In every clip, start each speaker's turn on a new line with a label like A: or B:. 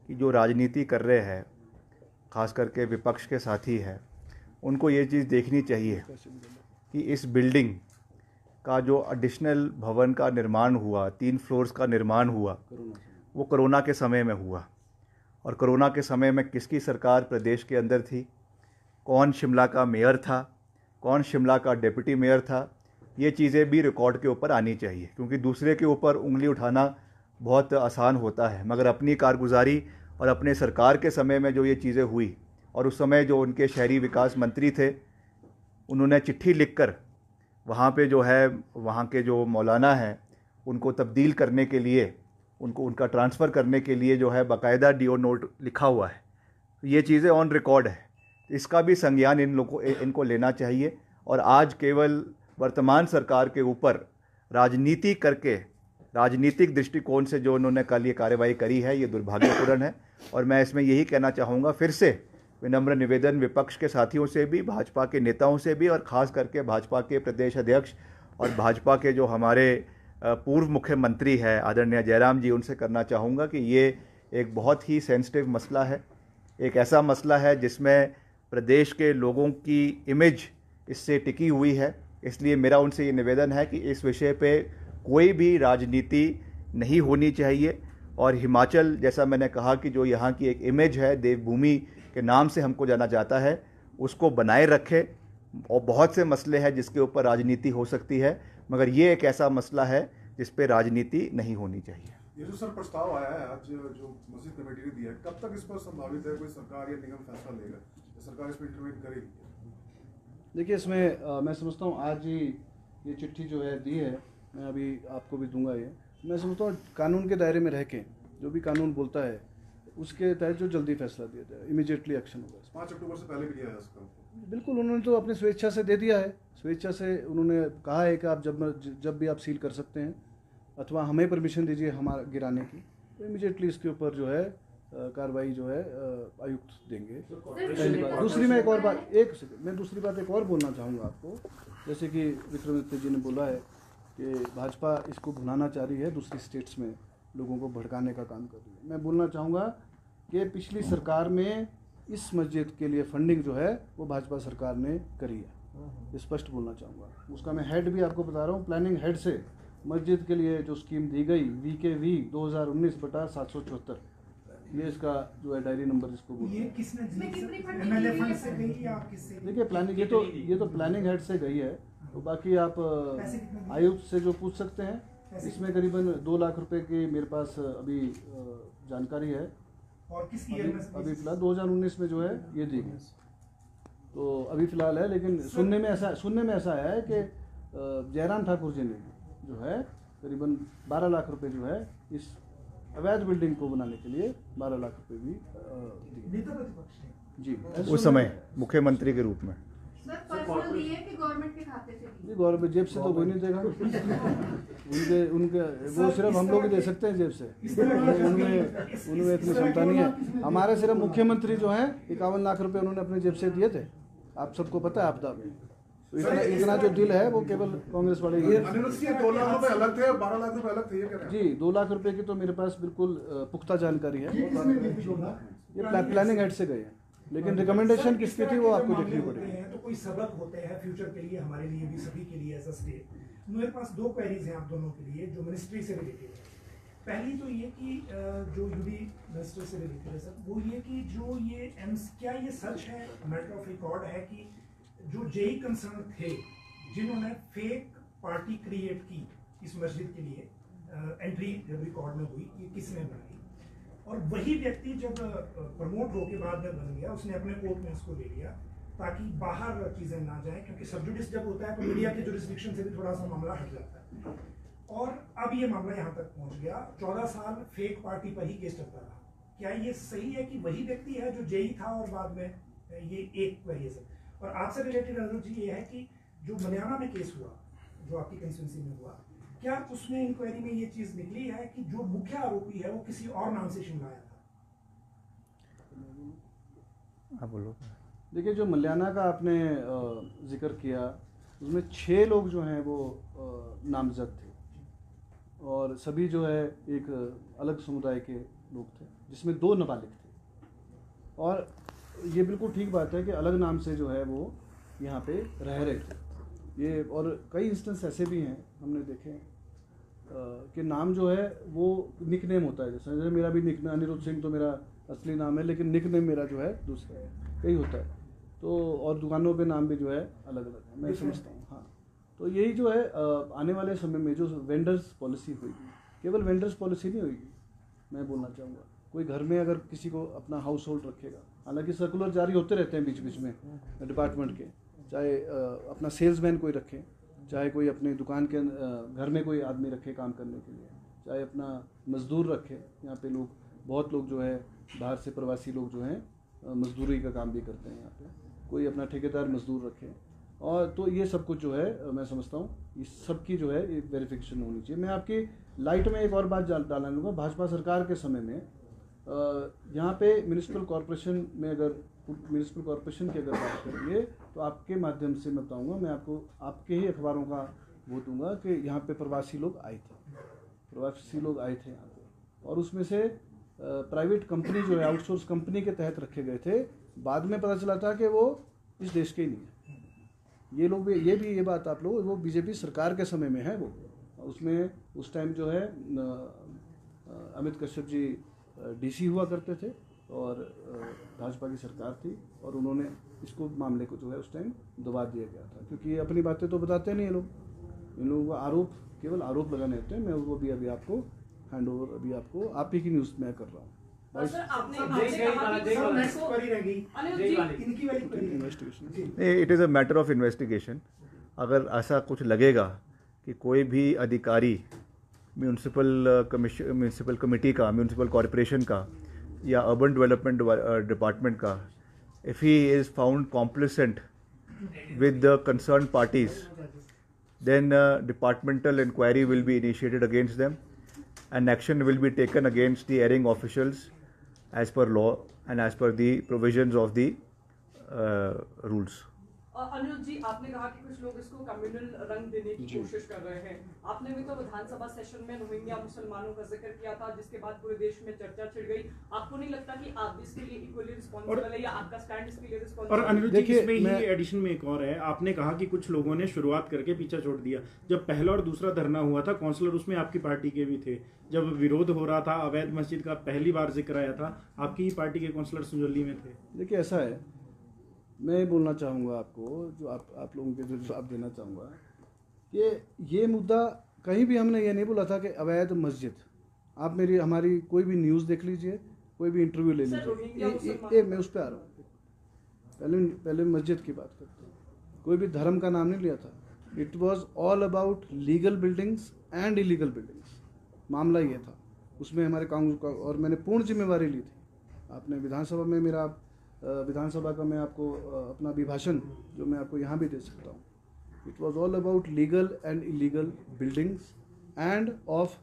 A: कि जो राजनीति कर रहे हैं, ख़ास करके विपक्ष के साथी हैं, उनको ये चीज़ देखनी चाहिए कि इस बिल्डिंग का जो एडिशनल भवन का निर्माण हुआ, 3 फ्लोर्स का निर्माण हुआ, वो कोरोना के समय में हुआ। और कोरोना के समय में किसकी सरकार प्रदेश के अंदर थी, कौन शिमला का मेयर था, कौन शिमला का डिप्टी मेयर था, ये चीज़ें भी रिकॉर्ड के ऊपर आनी चाहिए। क्योंकि दूसरे के ऊपर उंगली उठाना बहुत आसान होता है, मगर अपनी कारगुजारी और अपने सरकार के समय में जो ये चीज़ें हुई, और उस समय जो उनके शहरी विकास मंत्री थे, उन्होंने चिट्ठी लिखकर वहाँ पे जो है वहाँ के जो मौलाना हैं उनको तब्दील करने के लिए, उनका ट्रांसफ़र करने के लिए जो है बाकायदा डीओ नोट लिखा हुआ है। ये चीज़ें ऑन रिकॉर्ड है, इसका भी संज्ञान इनको लेना चाहिए। और आज केवल वर्तमान सरकार के ऊपर राजनीति करके, राजनीतिक दृष्टिकोण से जो उन्होंने कल ये कार्रवाई करी है, ये दुर्भाग्यपूर्ण है। और मैं इसमें यही कहना चाहूँगा, फिर से विनम्र निवेदन विपक्ष के साथियों से भी, भाजपा के नेताओं से भी, और ख़ास करके भाजपा के प्रदेश अध्यक्ष और भाजपा के जो हमारे पूर्व मुख्यमंत्री हैं आदरणीय जयराम जी, उनसे करना चाहूँगा कि ये एक बहुत ही सेंसिटिव मसला है, एक ऐसा मसला है जिसमें प्रदेश के लोगों की इमेज इससे टिकी हुई है। इसलिए मेरा उनसे ये निवेदन है कि इस विषय पे कोई भी राजनीति नहीं होनी चाहिए। और हिमाचल, जैसा मैंने कहा कि जो यहाँ की एक इमेज है, देवभूमि के नाम से हमको जाना जाता है, उसको बनाए रखे। और बहुत से मसले हैं जिसके ऊपर राजनीति हो सकती है, मगर ये एक ऐसा मसला है जिस पे राजनीति नहीं होनी चाहिए।
B: ये जो सर प्रस्ताव आया है आज जो मस्जिद कमेटी ने दिया है, कब तक इस पर संभावित है कोई सरकार या निगम फैसला लेगा, सरकार इस पर इंटरवेन करेगी?
C: देखिए, इसमें मैं समझता हूँ आज ही ये चिट्ठी जो है दी है, मैं अभी आपको भी दूंगा। ये मैं समझता हूँ कानून के दायरे में रह के जो भी कानून बोलता है उसके तहत जो जल्दी फैसला दिया जाए, इमीडिएटली एक्शन होगा।
B: 5 अक्टूबर से पहले भी लिया है इसका?
C: बिल्कुल, उन्होंने तो अपनी स्वेच्छा से दे दिया है। स्वेच्छा से उन्होंने कहा है कि आप जब भी आप सील कर सकते हैं, अथवा हमें परमिशन दीजिए हमारा गिराने की, तो इमीडिएटली इसके ऊपर जो है कार्रवाई जो है आयुक्त देंगे। पहली बात। दूसरी मैं एक और बात, एक सेकंड, मैं दूसरी बात एक और बोलना चाहूँगा आपको। जैसे कि विक्रमादित्य जी ने बोला है कि भाजपा इसको भुनाना चाह रही है, दूसरी स्टेट्स में लोगों को भड़काने का काम कर रही है। मैं बोलना चाहूँगा कि पिछली सरकार में इस मस्जिद के लिए फंडिंग जो है वो भाजपा सरकार ने करी है, स्पष्ट बोलना चाहूँगा। उसका मैं हेड भी आपको बता रहा हूँ, प्लानिंग हेड से मस्जिद के लिए जो स्कीम दी गई VKV 2019/774, ये इसका जो है डायरी नंबर जिसको बोलते हैं।
D: ये किसने MLA फंड से गई या आप किससे?
C: देखिए, प्लानिंग ये तो प्लानिंग हेड से गई है, तो बाकी आप आयुक्त से जो पूछ सकते हैं। इसमें करीबन 2 लाख रुपए की मेरे पास अभी जानकारी है।
D: और किस ईयर में?
C: अभी फिलहाल 2019 में जो है ये दी गई, तो अभी फिलहाल है। लेकिन सुनने में ऐसा आया है कि जयराम ठाकुर जी ने जो है करीबन 12 लाख रुपए जो है इस अवैध बिल्डिंग को बनाने के लिए 12 लाख रुपए भी दिए।
D: नेता प्रतिपक्ष ने
C: जी,
A: उस समय मुख्यमंत्री के रूप में।
E: सर, पर्सनल दिए कि गवर्नमेंट के खाते से दिए?
C: गवर्नमेंट जेब से तो कोई नहीं देगा। उनके वो सिर्फ हम लोग ही दे सकते हैं जेब से, उनमें इतनी क्षमता नहीं है। हमारे सिर्फ मुख्यमंत्री जो है 51 लाख रुपए उन्होंने अपने जेब से दिए थे, आप सबको पता है आपदा में। तो इतना जो दिल है वो केवल कांग्रेस वाले।
B: 2 लाख रुपए अलग थे, 12 लाख रुपए अलग थे, ये कह रहे हैं?
C: जी, 2 लाख रुपए की तो मेरे पास बिल्कुल पुख्ता जानकारी है। ये प्लानिंग हेड से गए हैं, लेकिन रिकमेंडेशन किसकी थी वो आपको देखनी पड़ेगी।
D: तो कोई सबक होते हैं फ्यूचर के लिए, हमारे लिए भी, सभी के लिए एज अ स्टेट। मेरे पास 2 क्वेरीज हैं आप दोनों के लिए जो मिनिस्ट्री से रिलेटेड है। पहली तो ये कि जो यूडी मिनिस्टर से रिलेटेड है सर, वो ये कि जो ये क्या ये सच है, मैटर ऑफ रिकॉर्ड है कि जो जेई कंसर्न थे जिन्होंने फेक पार्टी क्रिएट की इस मस्जिद के लिए, एंट्री जब रिकॉर्ड में हुई, ये किसने बनाई? और वही व्यक्ति जब प्रमोट होके बाद में बन गया, उसने अपने कोर्ट में उसको ले लिया ताकि बाहर चीजें ना जाए, क्योंकि सबजुडिस जब होता है तो मीडिया के जुरिस्डिक्शन से भी थोड़ा सा मामला हट जाता है। और अब ये मामला यहाँ तक पहुंच गया, 14 साल फेक पार्टी पर ही केस चलता रहा। क्या ये सही है कि वही व्यक्ति है जो जेई था और बाद में ये एक क्वेरी है? और आपसे रिलेटेड अनुरोध जी ये है कि जो मलियाना में केस हुआ, जो आपकी कंस्टिट्यूंसी में हुआ, क्या उसमें इंक्वायरी में ये चीज निकली है कि जो मुख्य आरोपी है वो किसी और नाम से शिमला आया था?
A: आप बोलो।
C: देखिए, जो मलियाना का आपने जिक्र किया, उसमें 6 लोग जो हैं वो नामजद थे, और सभी जो है एक अलग समुदाय के लोग थे। जिसमें 2 नाबालिग थे। और ये बिल्कुल ठीक बात है कि अलग नाम से जो है वो यहाँ पे रह रहे थे ये। और कई इंस्टेंस ऐसे भी हैं हमने देखे हैं कि नाम जो है वो निक नेम होता है। जैसे मेरा भी निक अनिरुद्ध सिंह तो मेरा असली नाम है, लेकिन निक नेम मेरा जो है दूसरा है, कई होता है। तो और दुकानों पे नाम भी जो है अलग अलग है, मैं समझता हूँ। हाँ, तो यही जो है आने वाले समय में जो वेंडर्स पॉलिसी होगी, केवल वेंडर्स पॉलिसी नहीं होगी, मैं बोलना चाहूँगा कोई घर में अगर किसी को अपना हाउस होल्ड रखेगा, हालांकि सर्कुलर जारी होते रहते हैं बीच बीच में डिपार्टमेंट के, चाहे अपना सेल्समैन कोई रखे, चाहे कोई अपने दुकान के घर में कोई आदमी रखे काम करने के लिए, चाहे अपना मज़दूर रखे। यहाँ पे लोग बहुत लोग जो है बाहर से प्रवासी लोग जो हैं मजदूरी का काम भी करते हैं यहाँ पे, कोई अपना ठेकेदार मजदूर रखे। और तो ये सब कुछ जो है मैं समझता हूँ इस सब की जो है एक वेरिफिकेशन होनी चाहिए। मैं आपकी लाइट में एक और बात डालना लूँगा। भाजपा सरकार के समय में यहाँ पे म्यूनिसिपल कॉरपोरेशन में अगर म्यूनिसिपल कॉरपोरेशन की अगर बात करेंगे तो आपके माध्यम से मैं बताऊँगा, मैं आपको आपके ही अखबारों का वो दूँगा कि यहाँ पे प्रवासी लोग आए थे यहाँ पे, और उसमें से प्राइवेट कंपनी जो है आउटसोर्स कंपनी के तहत रखे गए थे। बाद में पता चला था कि वो इस देश के ही नहीं है। ये लोग भी ये बात आप लोग वो बीजेपी सरकार के समय में है वो, उसमें उस टाइम जो है अमित कश्यप जी डीसी हुआ करते थे और भाजपा की सरकार थी, और उन्होंने इसको मामले को जो है उस टाइम दबा दिया गया था, क्योंकि अपनी बातें तो बताते नहीं ये लोग, इन लोगों का आरोप केवल आरोप लगाने होते हैं। मैं वो भी अभी आपको हैंड ओवर अभी आपको आप ही की न्यूज़ में कर रहा हूँ।
A: It is a matter of investigation. अगर ऐसा कुछ लगेगा कि कोई भी अधिकारी म्यूनिसिपल कमेटी का, म्यूनिसिपल कॉरपोरेशन का या अर्बन डेवलपमेंट डिपार्टमेंट का, if he is found कॉम्प्लिसेंट with the concerned parties, then departmental inquiry will be initiated against them and action will be taken against the erring officials as per law and as per the provisions of the rules.
F: Aniruddh ji, आपने कहा कि कुछ लोग इसको communal रंग देने की कोशिश कर रहे हैं। आपने भी तो विधानसभा सेशन में रोहिंग्या मुसलमानों का जिक्र किया था, जिसके बाद पूरे देश में चर्चा छिड़ गई। आपको नहीं लगता कि आप भी इसके लिए इक्वली रिस्पॉन्सिबल है या आपका स्टैंड इसके लिए रिस्पॉन्सिबल?
G: और अनिरुद्ध जी, इसमें ही एडिशन में एक और है, आपने कहा कि कुछ लोगों ने शुरुआत करके पीछा छोड़ दिया। जब पहला और दूसरा धरना हुआ था, काउंसलर उसमें आपकी पार्टी के भी थे। जब विरोध हो रहा था अवैध मस्जिद का, पहली बार जिक्र आया था, आपकी ही पार्टी के काउंसलर संजौली में थे।
C: देखिए ऐसा है, मैं बोलना चाहूँगा आपको, जो आप लोगों के जो जवाब देना चाहूँगा कि ये मुद्दा कहीं भी हमने ये नहीं बोला था कि अवैध मस्जिद। आप हमारी कोई भी न्यूज़ देख लीजिए, कोई भी इंटरव्यू ले लीजिए, मैं उस पर आ रहा हूँ। पहले मस्जिद की बात करते हैं, कोई भी धर्म का नाम नहीं लिया था। It was all about legal buildings and illegal buildings, मामला ये था। उसमें हमारे कांग्रेस का, और मैंने पूर्ण जिम्मेवारी ली थी। आपने विधानसभा में मेरा विधानसभा का मैं आपको अपना अभिभाषण जो मैं आपको यहाँ भी दे सकता हूँ, it was all about legal and illegal buildings end of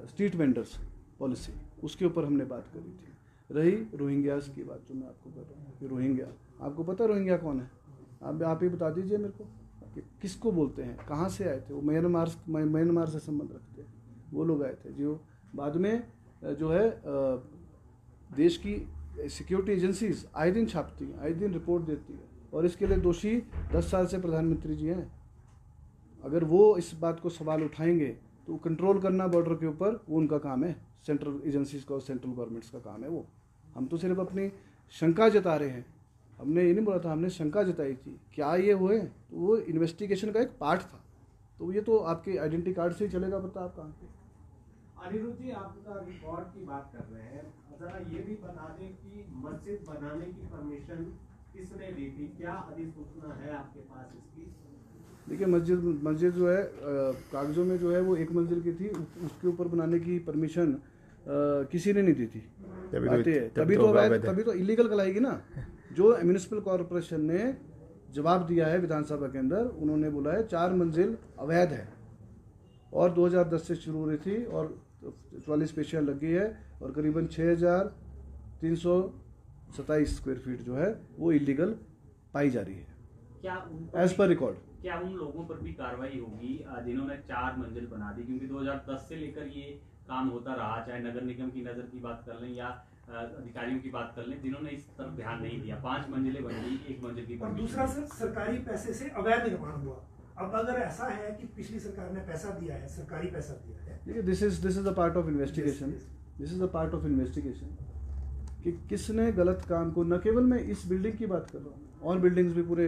C: street vendors policy, उसके ऊपर हमने बात करी थी। रही रोहिंग्यास की बात जो मैं आपको कर रहा हूँ कि रोहिंग्या, आपको पता है रोहिंग्या कौन है? आप ही बता दीजिए मेरे को कि किसको बोलते हैं, कहाँ से आए थे वो? म्यांमार से संबंध रखते हैं वो लोग आए थे, जो बाद में जो है देश की सिक्योरिटी एजेंसीज आए दिन छापती हैं, आए दिन रिपोर्ट देती है, और इसके लिए दोषी 10 साल से प्रधानमंत्री जी हैं। अगर वो इस बात को सवाल उठाएंगे तो कंट्रोल करना बॉर्डर के ऊपर वो उनका काम है, सेंट्रल एजेंसीज का और सेंट्रल गवर्नमेंट्स का काम है वो। हम तो सिर्फ अपनी शंका जता रहे हैं, हमने ये नहीं बोला था, हमने शंका जताई थी क्या ये हुए, तो वो इन्वेस्टिगेशन का एक पार्ट था। तो ये तो आपके आइडेंटिटी कार्ड से ही चलेगा पता आप कहाँ पे।
H: अनिरुद्ध जी, आपका रिकॉर्ड की बात कर रहे हैं, जरा ये भी बता दें कि मस्जिद बनाने की परमिशन किसने दी थी? क्या अधिसूचना है आपके पास इसकी?
C: देखिए मस्जिद जो है कागजों में जो है वो 1 मंजिल की थी, उसके ऊपर बनाने की परमिशन किसी ने नहीं दी थी। तभी तो इलीगल कहलाएगी ना। जो म्यूनिसिपल कॉरपोरेशन ने जवाब दिया है विधानसभा के अंदर, उन्होंने बोला है 4 मंजिल अवैध है, और 2010 से शुरू हो रही थी और 44 पेशियाँ लग गई है, और करीबन 6327 स्क्वायर फीट जो है वो इलीगल पाई जा रही है,
I: क्या
C: एज पर रिकॉर्ड।
I: क्या उन लोगों पर भी कार्रवाई होगी जिन्होंने 4 मंजिल बना दी? क्योंकि 2010 से लेकर ये काम होता रहा, चाहे नगर निगम की नज़र की बात कर लें या अधिकारियों की बात कर लें, जिन्होंने इस तरफ ध्यान नहीं दिया। 5 मंजिलें बन गई, 1 मंजिल की
D: और
I: परमिशन।
D: दूसरा सर, सरकारी पैसे से अवैध निर्माण हुआ। अब अगर ऐसा है कि पिछली सरकार ने पैसा दिया है, सरकारी पैसा दिया है,
C: देखिए this is a part of investigation, this is a part of investigation कि किसने गलत काम को, न केवल मैं इस बिल्डिंग की बात कर रहा हूँ, और बिल्डिंग्स भी पूरे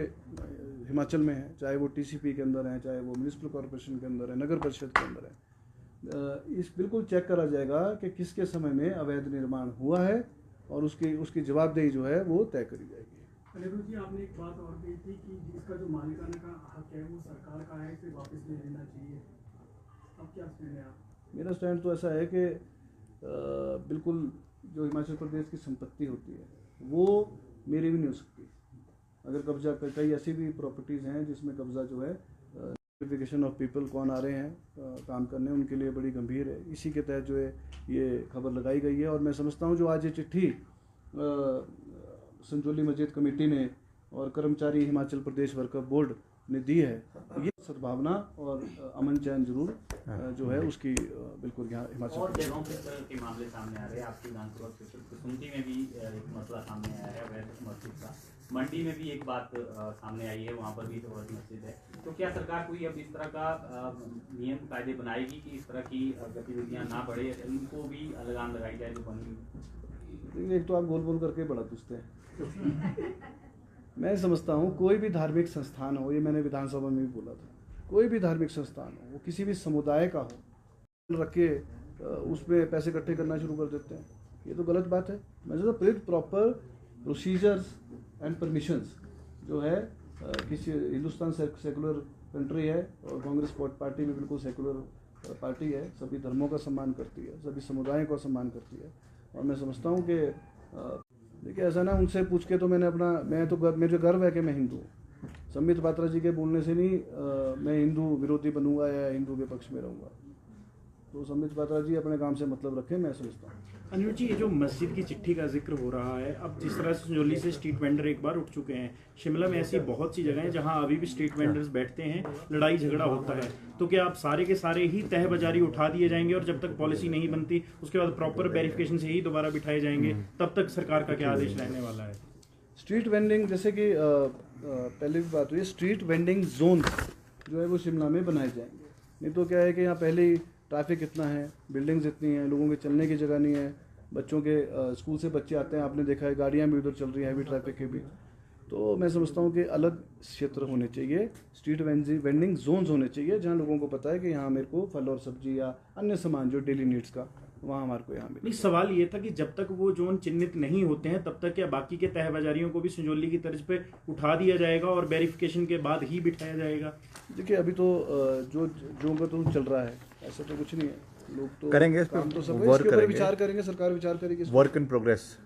C: हिमाचल में हैं, चाहे वो टीसीपी के अंदर हैं, चाहे वो म्यूनिसिपल कॉर्पोरेशन के अंदर है, नगर परिषद के अंदर है। इस बिल्कुल चेक करा जाएगा कि किसके समय में अवैध निर्माण हुआ है और उसकी जवाबदेही जो है वो तय करी जाएगी।
J: अनिरुद्ध जी, आपने एक बात और कही थी कि जिसका जो मालिकाना का हक है वो सरकार का है, इसे वापस ले लेना चाहिए। अब क्या स्टैंड है आप? मेरा
C: स्टैंड तो ऐसा है कि बिल्कुल जो हिमाचल प्रदेश की संपत्ति होती है वो मेरी भी नहीं हो सकती। अगर कब्जा, कई ऐसी भी प्रॉपर्टीज़ हैं जिसमें कब्जा जो है, नोटिफिकेशन ऑफ पीपल कौन आ रहे हैं काम करने, उनके लिए बड़ी गंभीर है। इसी के तहत जो है ये खबर लगाई गई है। और मैं समझता हूँ जो आज ये चिट्ठी संजौली मस्जिद कमेटी ने और कर्मचारी हिमाचल प्रदेश वर्कअप बोर्ड ने दी है, ये सद्भावना और अमन चैन जरूर जो है उसकी बिल्कुल यहाँ हिमाचल
I: और जगहों पे के मामले सामने आ रहे हैं। आपकी विधानसभा क्षेत्र कुसुम्पटी में भी एक मसला सामने आया है अवैध मस्जिद का। मंडी में भी एक बात सामने आई है, वहाँ पर भी अवैध मस्जिद है। तो क्या सरकार कोई अब इस तरह का नियम कायदे बनाएगी कि इस तरह की गतिविधियाँ ना बढ़े, इनको भी लगाम लगाई जाए जो बनी?
C: एक तो आप बोल करके बड़ा पूछते हैं। मैं समझता हूँ कोई भी धार्मिक संस्थान हो, ये मैंने विधानसभा में भी बोला था, कोई भी धार्मिक संस्थान हो, वो किसी भी समुदाय का हो, रख के उसमें पैसे इकट्ठे करना शुरू कर देते हैं, ये तो गलत बात है। मैं समझता हूँ प्रॉपर प्रोसीजर्स एंड परमिशंस जो है, किसी हिंदुस्तान सेकुलर कंट्री है और कांग्रेस पार्टी भी बिल्कुल सेकुलर पार्टी है, सभी धर्मों का सम्मान करती है, सभी समुदायों का सम्मान करती है। और मैं समझता हूँ कि देखिए ऐसा ना उनसे पूछ के तो मुझे गर्व है कि मैं हिंदू हूँ। संबित पात्रा जी के बोलने से नहीं मैं हिंदू विरोधी बनूंगा या हिंदू के पक्ष में रहूँगा। तो संबित पात्रा जी अपने काम से मतलब रखें, मैं समझता हूँ।
G: अनिरुद्ध जी, ये जो मस्जिद की चिट्ठी का जिक्र हो रहा है, अब जिस तरह से संजौली से स्ट्रीट वेंडर एक बार उठ चुके हैं, शिमला में ऐसी बहुत सी जगह हैं जहां अभी भी स्ट्रीट वेंडर्स बैठते हैं, लड़ाई झगड़ा होता है। तो क्या आप सारे के सारे ही तह बाजारी उठा दिए जाएंगे और जब तक पॉलिसी नहीं बनती उसके बाद प्रॉपर वेरिफिकेशन से ही दोबारा बिठाए जाएंगे? तब तक सरकार का क्या आदेश रहने वाला है?
C: स्ट्रीट वेंडिंग, जैसे कि पहले भी बात हुई, स्ट्रीट वेंडिंग जोन जो है वो शिमला में बनाए जाएंगे। नहीं तो क्या है कि यहाँ पहले ही ट्रैफिक इतना है, बिल्डिंग्स इतनी हैं, लोगों के चलने की जगह नहीं है, बच्चों के स्कूल से बच्चे आते हैं, आपने देखा है गाड़ियाँ भी उधर चल रही हैं हैवी ट्रैफिक के भी। तो मैं समझता हूँ कि अलग क्षेत्र होने चाहिए, स्ट्रीट वेंडिंग जोन्स होने चाहिए, जहाँ लोगों को पता है कि यहाँ मेरे को फल और सब्जी या अन्य सामान जो डेली नीड्स का, वहाँ हमारे को यहाँ मिले।
G: नहीं, सवाल ये था कि जब तक वो जोन चिन्हित नहीं होते हैं तब तक क्या बाकी के तह बाजारियों को भी संजौली की तर्ज पे उठा दिया जाएगा और वेरिफिकेशन के बाद ही बिठाया जाएगा?
C: देखिए अभी तो जो का तो चल रहा है, ऐसा तो कुछ नहीं है। लोग तो
A: करेंगे, इस पे
C: काम तो सब
A: वर्क
C: इसके ऊपर
A: करेंगे,
C: विचार करेंगे, सरकार विचार करेगी,
A: वर्क इन प्रोग्रेस।